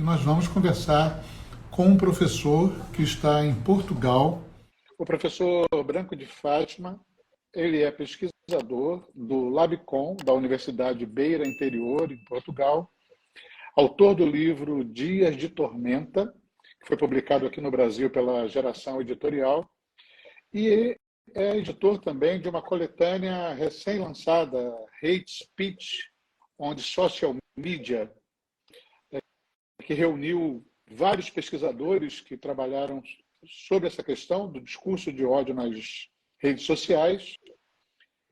nós vamos conversar com um professor que está em Portugal. O professor Branco de Fátima, ele é pesquisador do LabCom, da Universidade Beira Interior, em Portugal, autor do livro Dias de Tormenta, que foi publicado aqui no Brasil pela Geração Editorial, e é editor também de uma coletânea recém-lançada, Hate Speech, onde social media, que reuniu vários pesquisadores que trabalharam sobre essa questão do discurso de ódio nas redes sociais.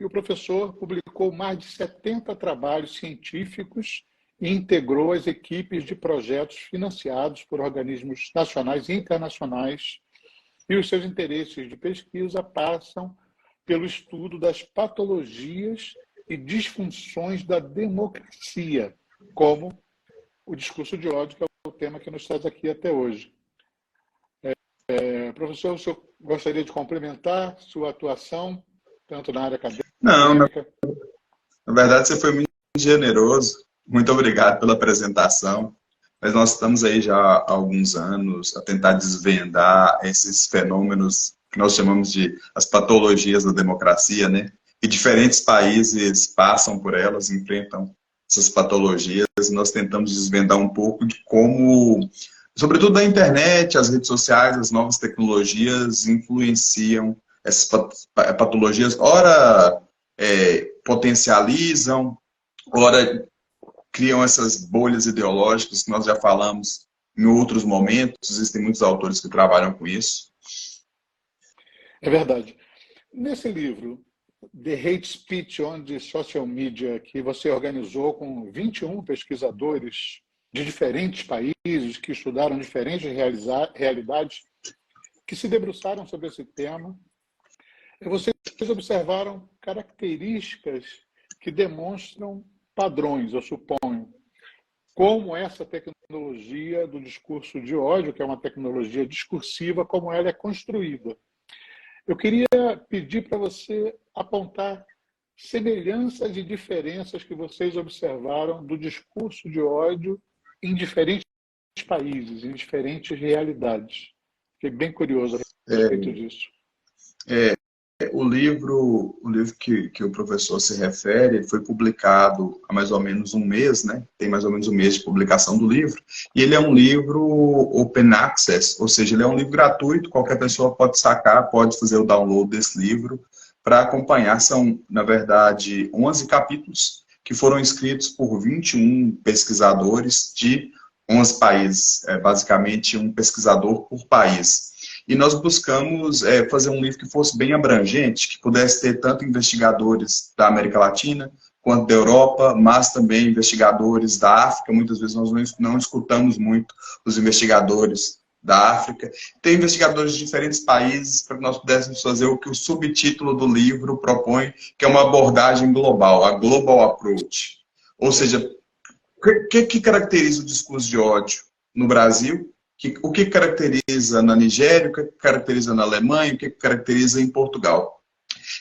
E o professor publicou mais de 70 trabalhos científicos e integrou as equipes de projetos financiados por organismos nacionais e internacionais. E os seus interesses de pesquisa passam pelo estudo das patologias e disfunções da democracia, como o discurso de ódio, que é o tema que nos traz aqui até hoje. Professor, o senhor gostaria de complementar sua atuação, tanto na área acadêmica? Não, na verdade você foi muito generoso. Muito obrigado pela apresentação. Mas nós estamos aí já há alguns anos a tentar desvendar esses fenômenos que nós chamamos de as patologias da democracia, né? E diferentes países passam por elas, enfrentam essas patologias, e nós tentamos desvendar um pouco de como, sobretudo a internet, as redes sociais, as novas tecnologias influenciam essas patologias, ora potencializam, ora criam essas bolhas ideológicas que nós já falamos em outros momentos. Existem muitos autores que trabalham com isso. É verdade. Nesse livro, The Hate Speech on the Social Media, que você organizou com 21 pesquisadores de diferentes países, que estudaram diferentes realidades, que se debruçaram sobre esse tema, vocês observaram características que demonstram padrões, eu suponho, como essa tecnologia do discurso de ódio, que é uma tecnologia discursiva, como ela é construída. Eu queria pedir para você apontar semelhanças e diferenças que vocês observaram do discurso de ódio em diferentes países, em diferentes realidades. Fiquei bem curioso a respeito disso. O livro que o professor se refere foi publicado há mais ou menos um mês, né? Tem mais ou menos um mês de publicação do livro. E ele é um livro open access, ou seja, ele é um livro gratuito, qualquer pessoa pode sacar, pode fazer o download desse livro para acompanhar. São, na verdade, 11 capítulos que foram escritos por 21 pesquisadores de 11 países, basicamente um pesquisador por país. E nós buscamos fazer um livro que fosse bem abrangente, que pudesse ter tanto investigadores da América Latina quanto da Europa, mas também investigadores da África. Muitas vezes nós não escutamos muito os investigadores da África. Tem investigadores de diferentes países para que nós pudéssemos fazer o que o subtítulo do livro propõe, que é uma abordagem global, a Global Approach. Ou seja, o que caracteriza o discurso de ódio no Brasil? O que caracteriza na Nigéria, o que caracteriza na Alemanha, o que caracteriza em Portugal.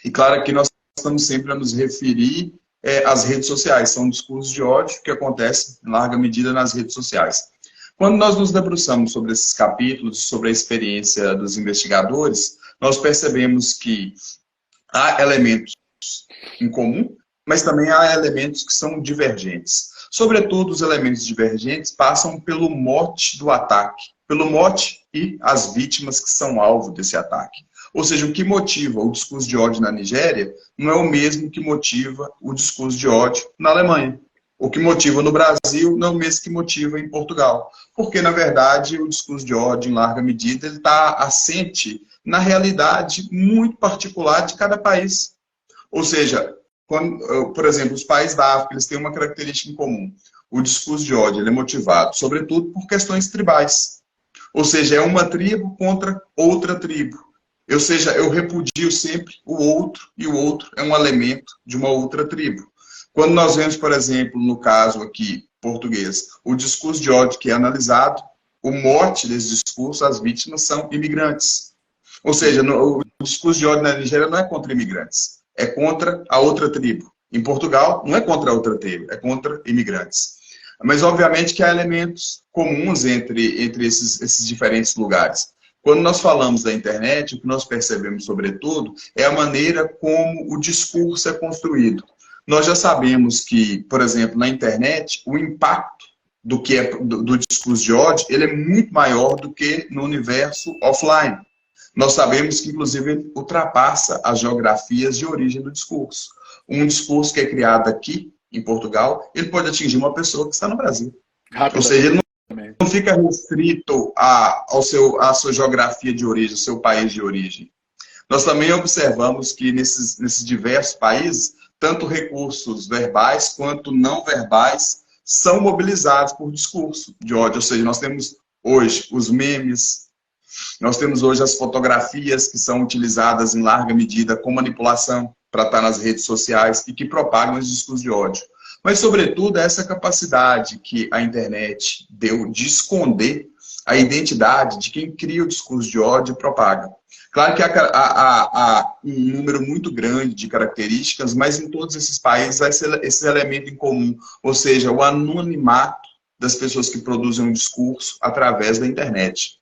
E claro que nós estamos sempre a nos referir às redes sociais, são discursos de ódio que acontecem em larga medida nas redes sociais. Quando nós nos debruçamos sobre esses capítulos, sobre a experiência dos investigadores, nós percebemos que há elementos em comum, mas também há elementos que são divergentes. Sobretudo, os elementos divergentes passam pelo mote do ataque, pelo mote e as vítimas que são alvo desse ataque. Ou seja, o que motiva o discurso de ódio na Nigéria não é o mesmo que motiva o discurso de ódio na Alemanha. O que motiva no Brasil não é o mesmo que motiva em Portugal. Porque, na verdade, o discurso de ódio, em larga medida, ele está assente na realidade muito particular de cada país. Ou seja, por exemplo, os países da África, eles têm uma característica em comum. O discurso de ódio ele é motivado, sobretudo, por questões tribais. Ou seja, é uma tribo contra outra tribo. Ou seja, eu repudio sempre o outro, e o outro é um elemento de uma outra tribo. Quando nós vemos, por exemplo, no caso aqui, português, o discurso de ódio que é analisado, o mote desse discurso, as vítimas são imigrantes. Ou seja, o discurso de ódio na Nigéria não é contra imigrantes. É contra a outra tribo. Em Portugal, não é contra a outra tribo, é contra imigrantes. Mas, obviamente, que há elementos comuns entre esses diferentes lugares. Quando nós falamos da internet, o que nós percebemos, sobretudo, é a maneira como o discurso é construído. Nós já sabemos que, por exemplo, na internet, o impacto do discurso de ódio, ele é muito maior do que no universo offline. Nós sabemos que, inclusive, ele ultrapassa as geografias de origem do discurso. Um discurso que é criado aqui, em Portugal, ele pode atingir uma pessoa que está no Brasil. Ou seja, ele não fica restrito à sua geografia de origem, ao seu país de origem. Nós também observamos que nesses diversos países, tanto recursos verbais quanto não verbais são mobilizados por discurso de ódio. Ou seja, nós temos hoje os memes, nós temos hoje as fotografias que são utilizadas em larga medida com manipulação para estar nas redes sociais e que propagam esse discurso de ódio. Mas, sobretudo, essa capacidade que a internet deu de esconder a identidade de quem cria o discurso de ódio e propaga. Claro que há um número muito grande de características, mas em todos esses países há esse elemento em comum, ou seja, o anonimato das pessoas que produzem um discurso através da internet.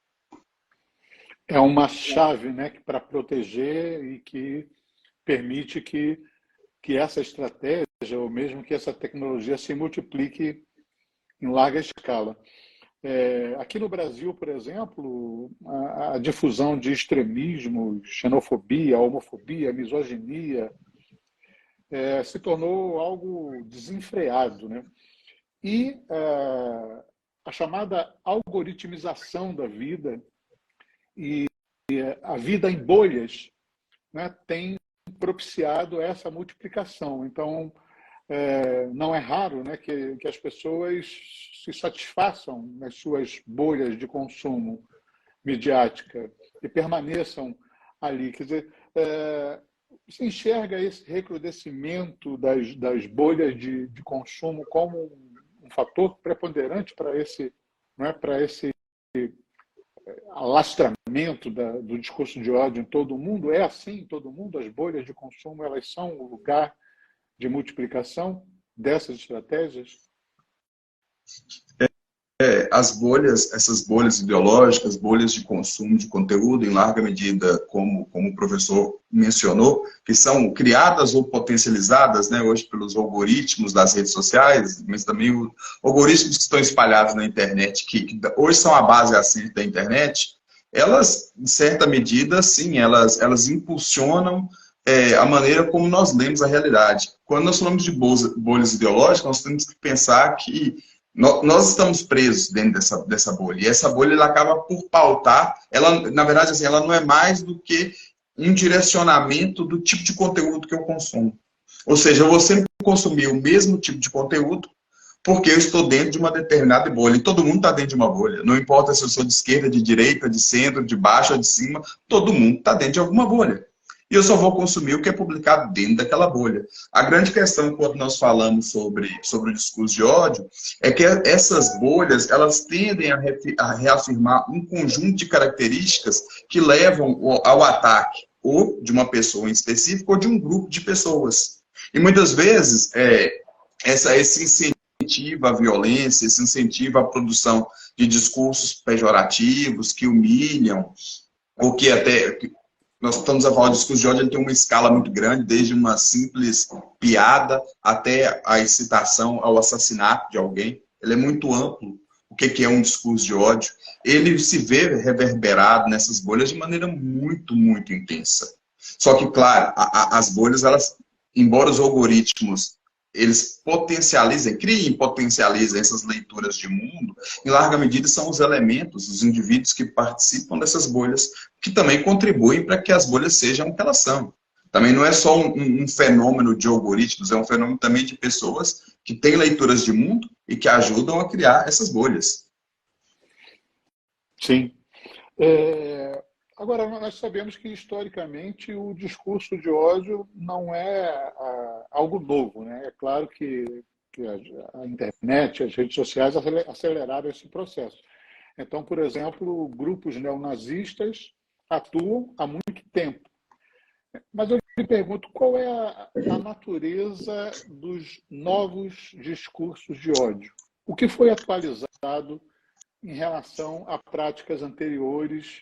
É uma chave, né, para proteger e que permite que essa estratégia, ou mesmo que essa tecnologia se multiplique em larga escala. Aqui no Brasil, por exemplo, a difusão de extremismo, xenofobia, homofobia, misoginia, se tornou algo desenfreado, né? E a chamada algoritmização da vida e a vida em bolhas, né, tem propiciado essa multiplicação. Então, não é raro, né, que as pessoas se satisfaçam nas suas bolhas de consumo midiática e permaneçam ali. Quer dizer, você enxerga esse recrudescimento das bolhas de consumo como um fator preponderante para esse, né, para esse alastramento do discurso de ódio em todo o mundo? É assim em todo o mundo? As bolhas de consumo, elas são o lugar de multiplicação dessas estratégias? As bolhas, essas bolhas ideológicas, bolhas de consumo de conteúdo, em larga medida, como o professor mencionou, que são criadas ou potencializadas, né, hoje pelos algoritmos das redes sociais, mas também os algoritmos que estão espalhados na internet, que hoje são a base assente da internet, elas, em certa medida, sim, elas impulsionam a maneira como nós lemos a realidade. Quando nós falamos de bolhas ideológicas, nós temos que pensar que nós estamos presos dentro dessa bolha. E essa bolha ela acaba por pautar, ela, na verdade, assim, ela não é mais do que um direcionamento do tipo de conteúdo que eu consumo. Ou seja, eu vou sempre consumir o mesmo tipo de conteúdo porque eu estou dentro de uma determinada bolha. E todo mundo está dentro de uma bolha. Não importa se eu sou de esquerda, de direita, de centro, de baixo ou de cima, todo mundo está dentro de alguma bolha. E eu só vou consumir o que é publicado dentro daquela bolha. A grande questão, quando nós falamos sobre o discurso de ódio, é que essas bolhas, elas tendem a reafirmar um conjunto de características que levam ao ataque, ou de uma pessoa em específico, ou de um grupo de pessoas. E muitas vezes, esse incentivo à violência, esse incentivo à produção de discursos pejorativos, que humilham, ou que até... Nós estamos a falar de discurso de ódio, ele tem uma escala muito grande, desde uma simples piada até a incitação ao assassinato de alguém. Ele é muito amplo. O que é um discurso de ódio? Ele se vê reverberado nessas bolhas de maneira muito, muito intensa. Só que, claro, as bolhas, elas, embora os algoritmos eles criem e potencializem essas leituras de mundo, em larga medida são os elementos, os indivíduos que participam dessas bolhas, que também contribuem para que as bolhas sejam o que elas são. Também não é só um fenômeno de algoritmos, é um fenômeno também de pessoas que têm leituras de mundo e que ajudam a criar essas bolhas. Sim. Agora, nós sabemos que, historicamente, o discurso de ódio não é algo novo, né? É claro que a internet, as redes sociais aceleraram esse processo. Então, por exemplo, grupos neonazistas atuam há muito tempo. Mas eu me pergunto, qual é a natureza dos novos discursos de ódio? o que foi atualizado em relação a práticas anteriores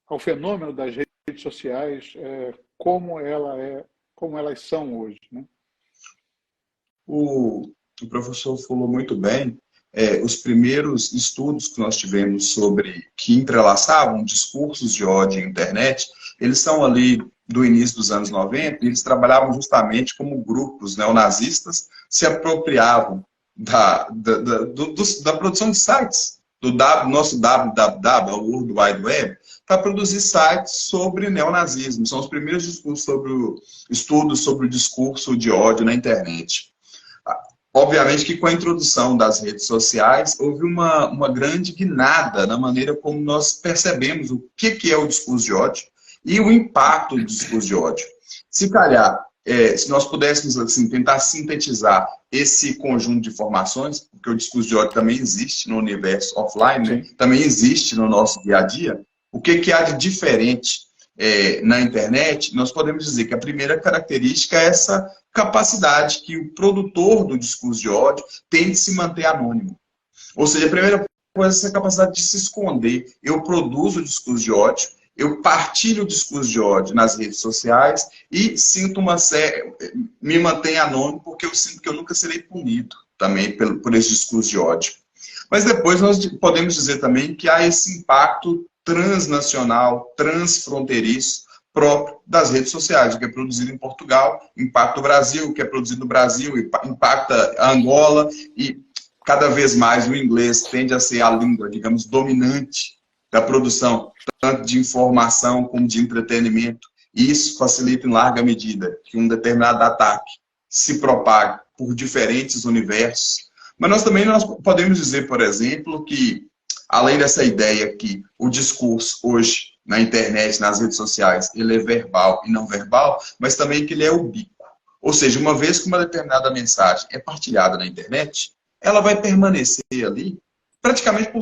ao fenômeno das redes sociais, como elas são hoje, né? O professor falou muito bem. Os primeiros estudos que nós tivemos sobre que entrelaçavam discursos de ódio e internet, eles são ali do início dos anos 90, e eles trabalhavam justamente como grupos neonazistas se apropriavam da produção de sites, do nosso www, o World Wide Web, para produzir sites sobre neonazismo. São os primeiros estudos sobre o discurso de ódio na internet. Obviamente que com a introdução das redes sociais, houve uma grande guinada na maneira como nós percebemos o que é o discurso de ódio e o impacto do discurso de ódio. Se calhar, se nós pudéssemos assim, tentar sintetizar esse conjunto de informações, porque o discurso de ódio também existe no universo offline, né? Também existe no nosso dia a dia, o que há de diferente na internet, nós podemos dizer que a primeira característica é essa capacidade que o produtor do discurso de ódio tem de se manter anônimo. Ou seja, a primeira coisa é essa capacidade de se esconder. Eu produzo o discurso de ódio, eu partilho o discurso de ódio nas redes sociais e sinto me mantenho anônimo porque eu sinto que eu nunca serei punido também por esse discurso de ódio. Mas depois nós podemos dizer também que há esse impacto transnacional, transfronteiriço, próprio das redes sociais, que é produzido em Portugal, impacta o Brasil, que é produzido no Brasil, impacta a Angola, e cada vez mais o inglês tende a ser a língua, digamos, dominante da produção, tanto de informação como de entretenimento. E isso facilita em larga medida que um determinado ataque se propague por diferentes universos. Mas nós podemos dizer, por exemplo, que além dessa ideia que o discurso hoje na internet, nas redes sociais, ele é verbal e não verbal, mas também que ele é ubíquo. Ou seja, uma vez que uma determinada mensagem é partilhada na internet, ela vai permanecer ali praticamente por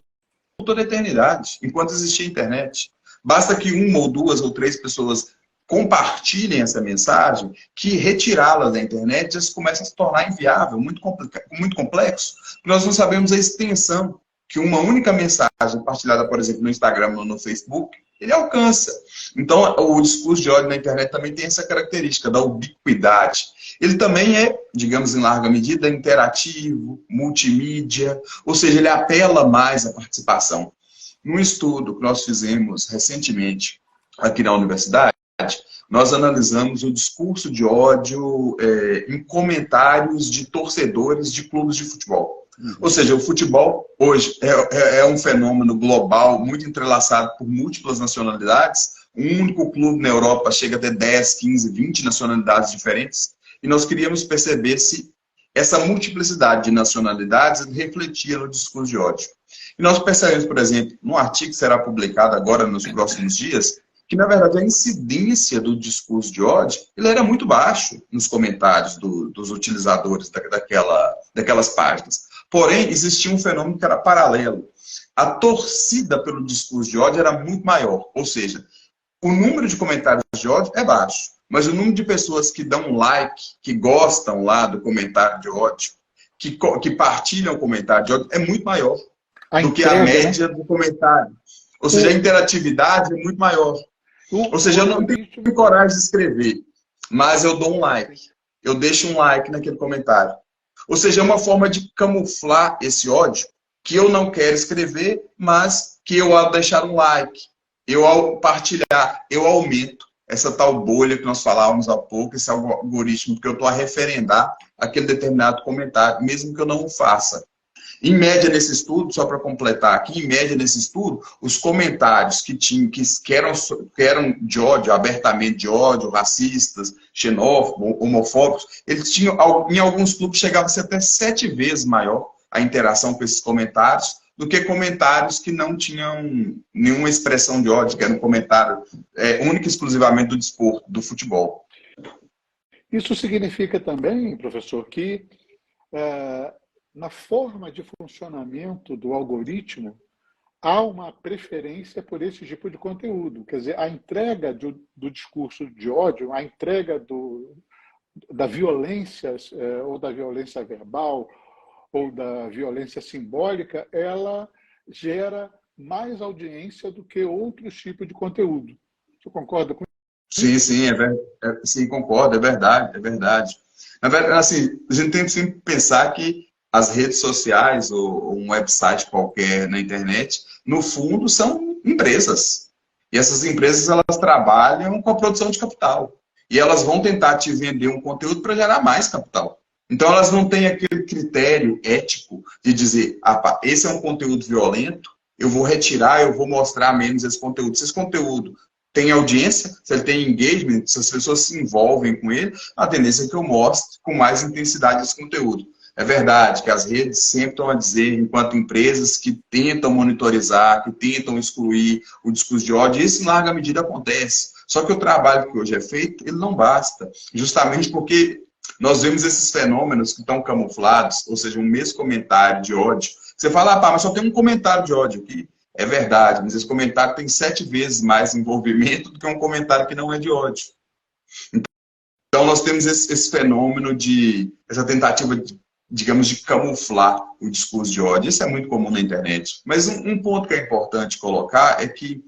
toda a eternidade, enquanto existir internet. Basta que uma ou duas ou três pessoas compartilhem essa mensagem, que retirá-la da internet já começa a se tornar inviável, muito complexo. Nós não sabemos a extensão que uma única mensagem partilhada, por exemplo, no Instagram ou no Facebook, ele alcança. Então, o discurso de ódio na internet também tem essa característica da ubiquidade. Ele também é, digamos, em larga medida, interativo, multimídia, ou seja, ele apela mais à participação. Num estudo que nós fizemos recentemente aqui na universidade, nós analisamos o discurso de ódio em comentários de torcedores de clubes de futebol. Ou seja, o futebol hoje é um fenômeno global, muito entrelaçado por múltiplas nacionalidades. Um único clube na Europa chega a ter 10, 15, 20 nacionalidades diferentes. E nós queríamos perceber se essa multiplicidade de nacionalidades refletia no discurso de ódio. E nós percebemos, por exemplo, num artigo que será publicado agora nos próximos dias, que, na verdade, a incidência do discurso de ódio ele era muito baixo nos comentários dos utilizadores daquelas páginas. Porém, existia um fenômeno que era paralelo. A torcida pelo discurso de ódio era muito maior. Ou seja, o número de comentários de ódio é baixo, mas o número de pessoas que dão um like, que gostam lá do comentário de ódio, que partilham o comentário de ódio, é muito maior do que a média do comentário. Ou seja, a interatividade é muito maior. Ou seja, eu não tenho coragem de escrever, mas eu dou um like. Eu deixo um like naquele comentário. Ou seja, é uma forma de camuflar esse ódio que eu não quero escrever, mas que eu, ao deixar um like, eu, ao partilhar, eu aumento essa tal bolha que nós falávamos há pouco, esse algoritmo, porque eu estou a referendar aquele determinado comentário, mesmo que eu não o faça. Em média, nesse estudo, só para completar aqui, em média, nesse estudo, os comentários que eram de ódio, abertamente de ódio, racistas, xenófobos, homofóbicos, eles tinham, em alguns clubes, chegava a ser até 7 vezes maior a interação com esses comentários do que comentários que não tinham nenhuma expressão de ódio, que era um comentário único e exclusivamente do desporto, do futebol. Isso significa também, professor, que na forma de funcionamento do algoritmo, há uma preferência por esse tipo de conteúdo. Quer dizer, a entrega do discurso de ódio, a entrega da violência, ou da violência verbal, ou da violência simbólica, ela gera mais audiência do que outros tipos de conteúdo. Você concorda com Sim, isso? sim, sim, concordo, é verdade, é verdade. Na verdade, assim, a gente tem que sempre pensar que as redes sociais ou um website qualquer na internet, no fundo, são empresas. E essas empresas, elas trabalham com a produção de capital. E elas vão tentar te vender um conteúdo para gerar mais capital. Então, elas não têm aquele critério ético de dizer, ah, pá, esse é um conteúdo violento, eu vou retirar, eu vou mostrar menos esse conteúdo. Se esse conteúdo tem audiência, se ele tem engagement, se as pessoas se envolvem com ele, a tendência é que eu mostre com mais intensidade esse conteúdo. É verdade que as redes sempre estão a dizer, enquanto empresas que tentam monitorizar, que tentam excluir o discurso de ódio, isso em larga medida acontece. Só que o trabalho que hoje é feito, ele não basta, justamente porque nós vemos esses fenômenos que estão camuflados, ou seja, um mesmo comentário de ódio. Você fala, ah, pá, mas só tem um comentário de ódio aqui. É verdade, mas esse comentário tem 7 vezes mais envolvimento do que um comentário que não é de ódio. Então, nós temos esse fenômeno essa tentativa, digamos, de camuflar o discurso de ódio. Isso é muito comum na internet. Mas um ponto que é importante colocar é que,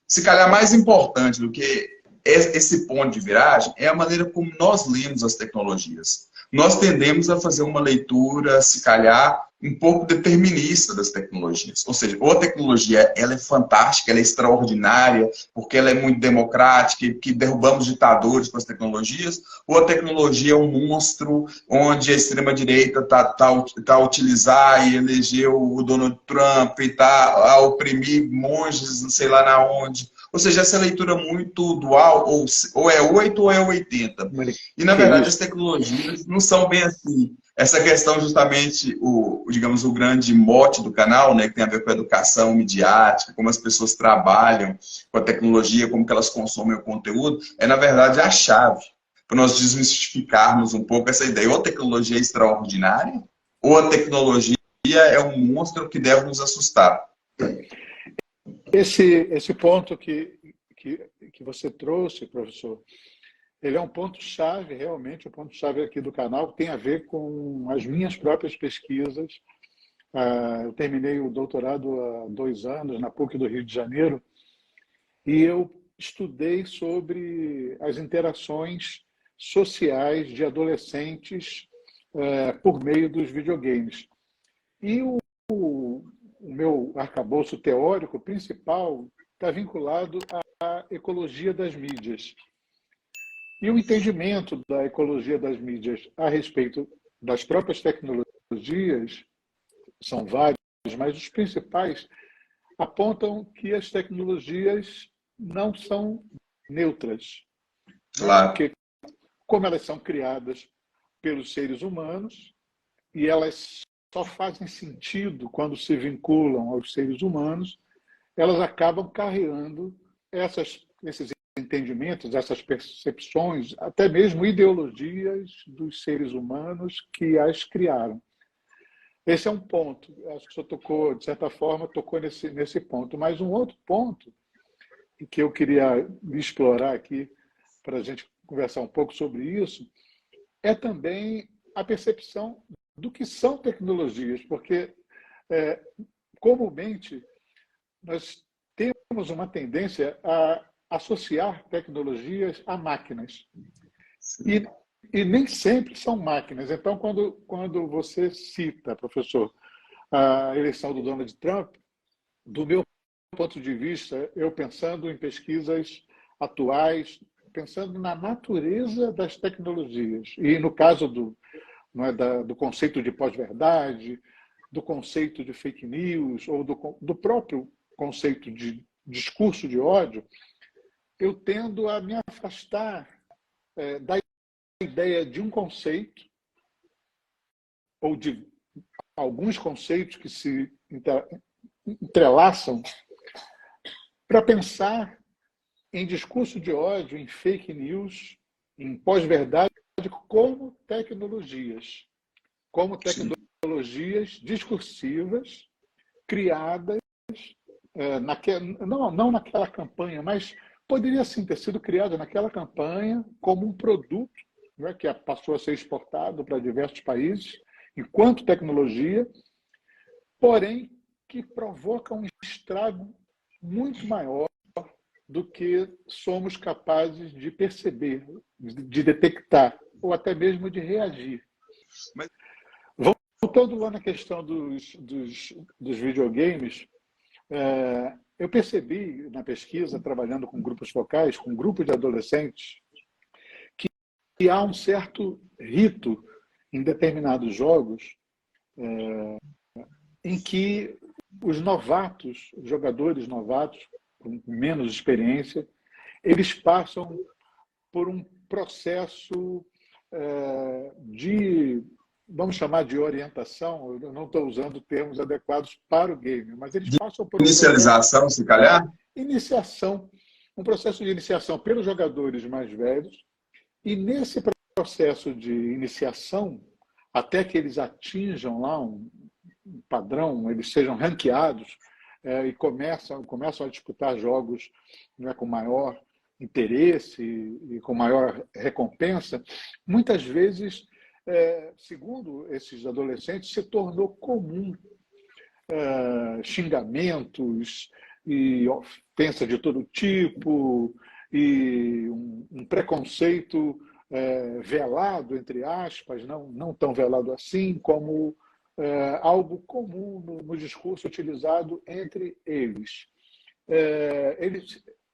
se calhar mais importante do que esse ponto de viragem, é a maneira como nós lemos as tecnologias. Nós tendemos a fazer uma leitura, se calhar, um pouco determinista das tecnologias. Ou seja, ou a tecnologia ela é fantástica, ela é extraordinária, porque ela é muito democrática, que derrubamos ditadores com as tecnologias, ou a tecnologia é um monstro onde a extrema-direita tá a utilizar e elegeu o Donald Trump e está a oprimir monges, não sei lá na onde. Ou seja, essa leitura muito dual, ou é 8 ou é 80. E, na verdade, as tecnologias não são bem assim. Essa questão, justamente, digamos, o grande mote do canal, né, que tem a ver com a educação midiática, como as pessoas trabalham com a tecnologia, como que elas consomem o conteúdo, é, na verdade, a chave para nós desmistificarmos um pouco essa ideia. Ou a tecnologia é extraordinária, ou a tecnologia é um monstro que deve nos assustar. Esse ponto que você trouxe, professor, ele é um ponto-chave, realmente, um ponto-chave aqui do canal, que tem a ver com as minhas próprias pesquisas. Eu terminei o doutorado há 2 anos na PUC do Rio de Janeiro e eu estudei sobre as interações sociais de adolescentes por meio dos videogames. E o meu arcabouço teórico principal está vinculado à ecologia das mídias. E o entendimento da ecologia das mídias a respeito das próprias tecnologias, são vários, mas os principais apontam que as tecnologias não são neutras, né? Claro. Porque, como elas são criadas pelos seres humanos, e elas só fazem sentido quando se vinculam aos seres humanos, elas acabam carregando esses entendimentos, essas percepções, até mesmo ideologias dos seres humanos que as criaram. Esse é um ponto. Acho que o senhor tocou, de certa forma, tocou nesse ponto. Mas um outro ponto que eu queria explorar aqui, para a gente conversar um pouco sobre isso, é também a percepção do que são tecnologias, porque comumente nós temos uma tendência a associar tecnologias a máquinas. E nem sempre são máquinas. Então, quando você cita, professor, a eleição do Donald Trump, do meu ponto de vista, eu pensando em pesquisas atuais, pensando na natureza das tecnologias, e no caso do conceito de pós-verdade, do conceito de fake news, ou do próprio conceito de discurso de ódio, eu tendo a me afastar da ideia de um conceito, ou de alguns conceitos que se entrelaçam, para pensar em discurso de ódio, em fake news, em pós-verdade, como tecnologias discursivas criadas, não naquela campanha, mas poderia sim ter sido criada naquela campanha como um produto não é, que passou a ser exportado para diversos países, enquanto tecnologia, porém que provoca um estrago muito maior do que somos capazes de perceber, de detectar, ou até mesmo de reagir. Mas, voltando lá na questão dos videogames, eu percebi na pesquisa, trabalhando com grupos focais, com grupos de adolescentes, que há um certo rito em determinados jogos em que os novatos, os jogadores novatos, com menos experiência, eles passam por um processo de, vamos chamar de orientação, eu não estou usando termos adequados para o game, mas eles passam por inicialização, se calhar? Iniciação, um processo de iniciação pelos jogadores mais velhos, e nesse processo de iniciação, até que eles atinjam lá um padrão, eles sejam ranqueados e começam a disputar jogos, né, com maior interesse e com maior recompensa, muitas vezes, segundo esses adolescentes, se tornou comum xingamentos e ofensa de todo tipo e um preconceito velado, entre aspas, não tão velado assim, como algo comum no discurso utilizado entre eles.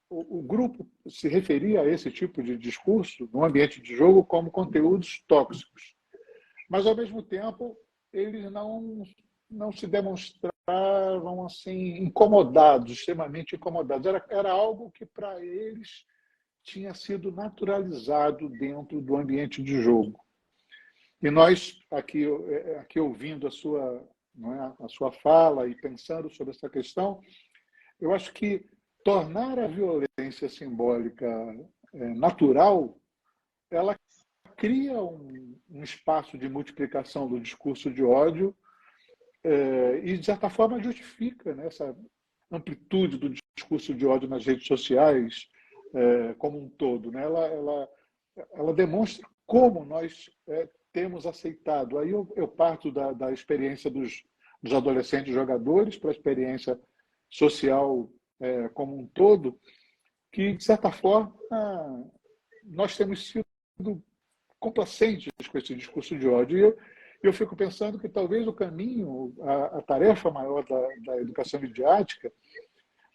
O grupo se referia a esse tipo de discurso no ambiente de jogo como conteúdos tóxicos. Mas, ao mesmo tempo, eles não se demonstravam assim, incomodados, extremamente incomodados. Era algo que, para eles, tinha sido naturalizado dentro do ambiente de jogo. E nós, aqui ouvindo a sua fala e pensando sobre essa questão, eu acho que tornar a violência simbólica natural, ela cria um espaço de multiplicação do discurso de ódio e, de certa forma, justifica, né, essa amplitude do discurso de ódio nas redes sociais como um todo. Né? Ela demonstra como nós temos aceitado. Aí eu parto da experiência dos adolescentes jogadores para a experiência social como um todo, que, de certa forma, nós temos sido complacentes com esse discurso de ódio. E eu fico pensando que talvez o caminho, a tarefa maior da educação midiática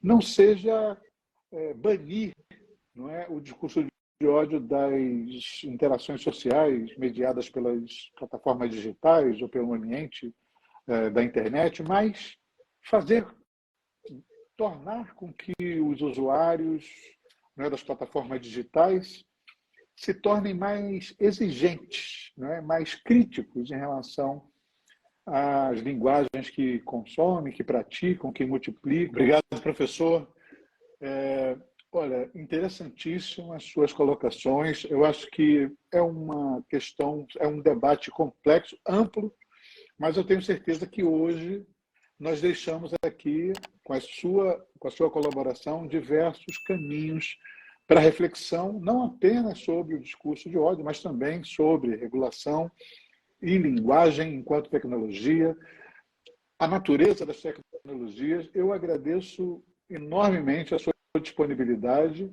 não seja banir, não é, o discurso de ódio das interações sociais mediadas pelas plataformas digitais ou pelo ambiente da internet, mas tornar com que os usuários, né, das plataformas digitais se tornem mais exigentes, né, mais críticos em relação às linguagens que consomem, que praticam, que multiplicam. Obrigado, professor. Olha, interessantíssimas as suas colocações. Eu acho que é uma questão, é um debate complexo, amplo, mas eu tenho certeza que hoje nós deixamos aqui, com a sua colaboração, diversos caminhos para reflexão, não apenas sobre o discurso de ódio, mas também sobre regulação e linguagem enquanto tecnologia, a natureza das tecnologias. Eu agradeço enormemente a sua disponibilidade.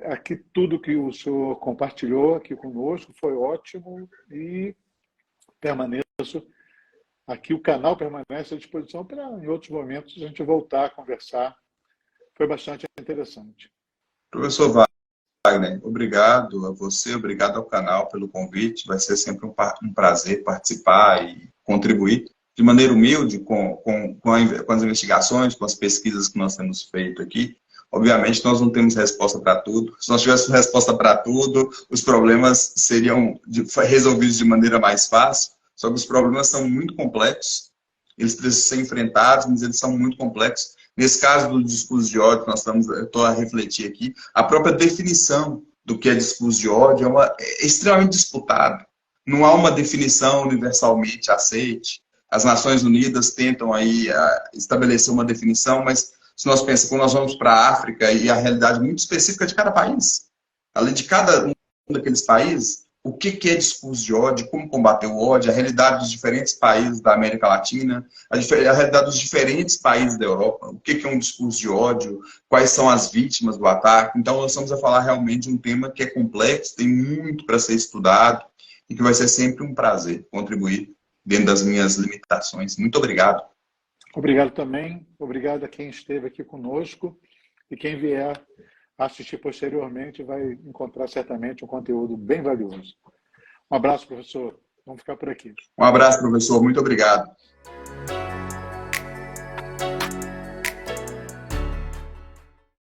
Aqui tudo que o senhor compartilhou aqui conosco foi ótimo e permaneço aqui, o canal permanece à disposição para, em outros momentos, a gente voltar a conversar. Foi bastante interessante. Professor Wagner, obrigado a você, obrigado ao canal pelo convite. Vai ser sempre um prazer participar e contribuir de maneira humilde com as investigações, com as pesquisas que nós temos feito aqui. Obviamente, nós não temos resposta para tudo. Se nós tivéssemos resposta para tudo, os problemas seriam resolvidos de maneira mais fácil. Só que os problemas são muito complexos. Eles precisam ser enfrentados, mas eles são muito complexos. Nesse caso do discurso de ódio, eu estou a refletir aqui, a própria definição do que é discurso de ódio é extremamente disputada. Não há uma definição universalmente aceite. As Nações Unidas tentam aí estabelecer uma definição, mas se nós pensamos, quando nós vamos para a África e a realidade muito específica de cada país, além de cada um daqueles países, o que é discurso de ódio, como combater o ódio, a realidade dos diferentes países da América Latina, a realidade dos diferentes países da Europa, o que é um discurso de ódio, quais são as vítimas do ataque. Então, nós estamos a falar realmente de um tema que é complexo, tem muito para ser estudado e que vai ser sempre um prazer contribuir dentro das minhas limitações. Muito obrigado. Obrigado também. Obrigado a quem esteve aqui conosco e quem vier assistir posteriormente vai encontrar certamente um conteúdo bem valioso. Um abraço, professor. Vamos ficar por aqui. Um abraço, professor. Muito obrigado.